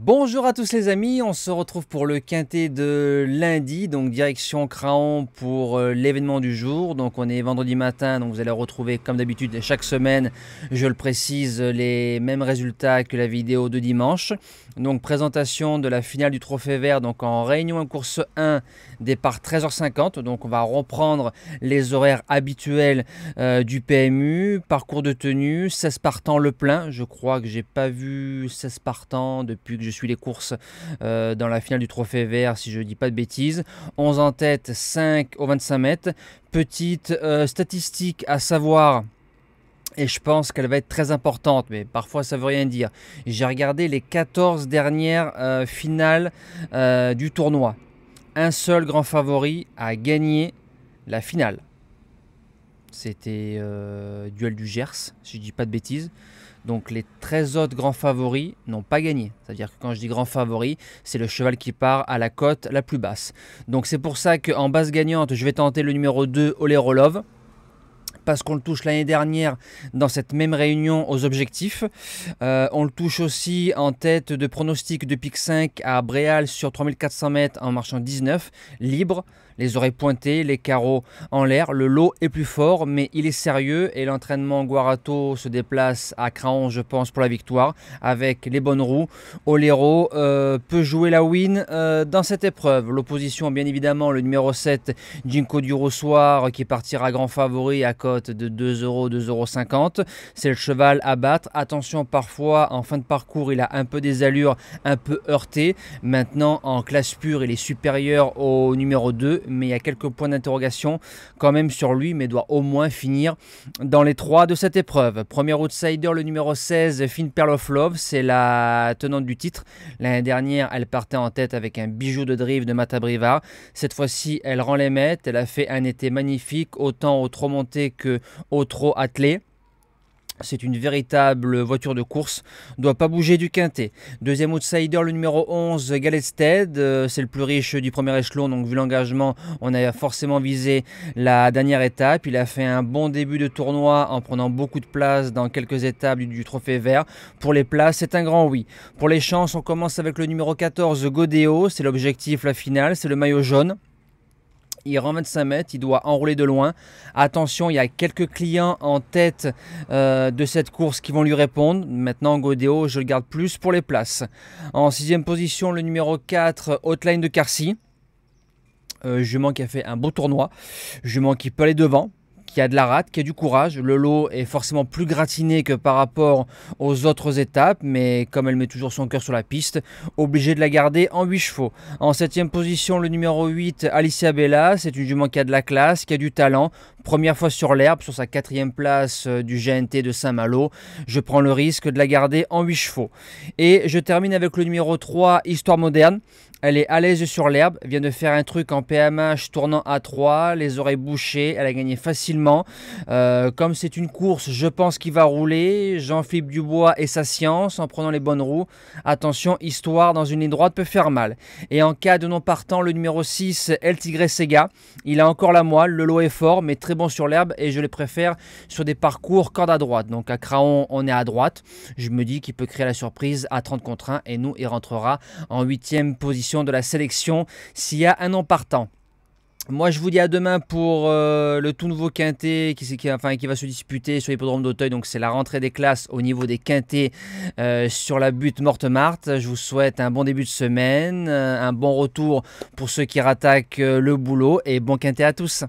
Bonjour à tous les amis, on se retrouve pour le quintet de lundi, donc direction Craon pour l'événement du jour. Donc on est vendredi matin, donc vous allez retrouver comme d'habitude chaque semaine, je le précise, les mêmes résultats que la vidéo de dimanche. Donc présentation de la finale du Trophée Vert, donc en réunion en course 1, départ 13h50. Donc on va reprendre les horaires habituels du PMU, parcours de tenue, 16 partants le plein. Je crois que j'ai pas vu 16 partants depuis que je suis les courses dans la finale du Trophée Vert, si je dis pas de bêtises. 11 en tête, 5 au 25 mètres. Petite statistique à savoir, et je pense qu'elle va être très importante, mais parfois ça veut rien dire. J'ai regardé les 14 dernières finales du tournoi. Un seul grand favori a gagné la finale. C'était Duel du Gers, si je dis pas de bêtises. Donc les 13 autres grands favoris n'ont pas gagné. C'est-à-dire que quand je dis grand favori, c'est le cheval qui part à la cote la plus basse. Donc c'est pour ça qu'en base gagnante, je vais tenter le numéro 2, Olerolov, parce qu'on le touche l'année dernière dans cette même réunion aux objectifs. On le touche aussi en tête de pronostic de pic 5 à Bréal sur 3400 mètres en marchant 19, libre, les oreilles pointées, les carreaux en l'air. Le lot est plus fort, mais il est sérieux et l'entraînement Guarato se déplace à Craon, je pense, pour la victoire avec les bonnes roues. Olero peut jouer la win dans cette épreuve. L'opposition, bien évidemment, le numéro 7, Ginkgo du Rossoir, qui partira grand favori à cote de 2 €, 2,50 €. C'est le cheval à battre. Attention, parfois, en fin de parcours, il a un peu des allures un peu heurtées. Maintenant, en classe pure, il est supérieur au numéro 2. Mais il y a quelques points d'interrogation quand même sur lui, mais doit au moins finir dans les 3 de cette épreuve. Premier outsider, le numéro 16, Fine Pearl of Love, c'est la tenante du titre. L'année dernière, elle partait en tête avec un bijou de drive de Matabriva. Cette fois-ci, elle rend les mètres. Elle a fait un été magnifique, autant au trot monté que au trot attelé. C'est une véritable voiture de course, ne doit pas bouger du quintet. Deuxième outsider, le numéro 11, Galested, c'est le plus riche du premier échelon, donc vu l'engagement, on a forcément visé la dernière étape. Il a fait un bon début de tournoi en prenant beaucoup de place dans quelques étapes du Trophée Vert. Pour les places, c'est un grand oui. Pour les chances, on commence avec le numéro 14, Godéo, c'est l'objectif, la finale, c'est le maillot jaune. Il rend 25 mètres, il doit enrouler de loin. Attention, il y a quelques clients en tête de cette course qui vont lui répondre. Maintenant, Godéo, je le garde plus pour les places. En 6e position, le numéro 4, Hotline de Carcy. Jument qui a fait un beau tournoi. Jument qui peut aller devant, qui a de la rate, qui a du courage. Le lot est forcément plus gratiné que par rapport aux autres étapes, mais comme elle met toujours son cœur sur la piste, obligé de la garder en 8 chevaux. En 7e position, le numéro 8, Alicia Bella, c'est une jument qui a de la classe, qui a du talent. Première fois sur l'herbe, sur sa 4e place du GNT de Saint-Malo. Je prends le risque de la garder en 8 chevaux. Et je termine avec le numéro 3, Histoire Moderne. Elle est à l'aise sur l'herbe, vient de faire un truc en PMH tournant à 3, les oreilles bouchées, elle a gagné facilement. Comme c'est une course, je pense qu'il va rouler. Jean-Philippe Dubois et sa science en prenant les bonnes roues. Attention, Histoire dans une ligne droite peut faire mal. Et en cas de non partant, le numéro 6, El Tigre Sega. Il a encore la moelle, le lot est fort, mais très bon sur l'herbe et je les préfère sur des parcours corde à droite. Donc à Craon, on est à droite. Je me dis qu'il peut créer la surprise à 30 contre 1 et nous, il rentrera en 8e position de la sélection s'il y a un non partant. Moi, je vous dis à demain pour le tout nouveau quintet qui va se disputer sur l'hippodrome d'Auteuil. Donc, c'est la rentrée des classes au niveau des quintets sur la butte Morte-Marthe. Je vous souhaite un bon début de semaine, un bon retour pour ceux qui rattaquent le boulot et bon quintet à tous.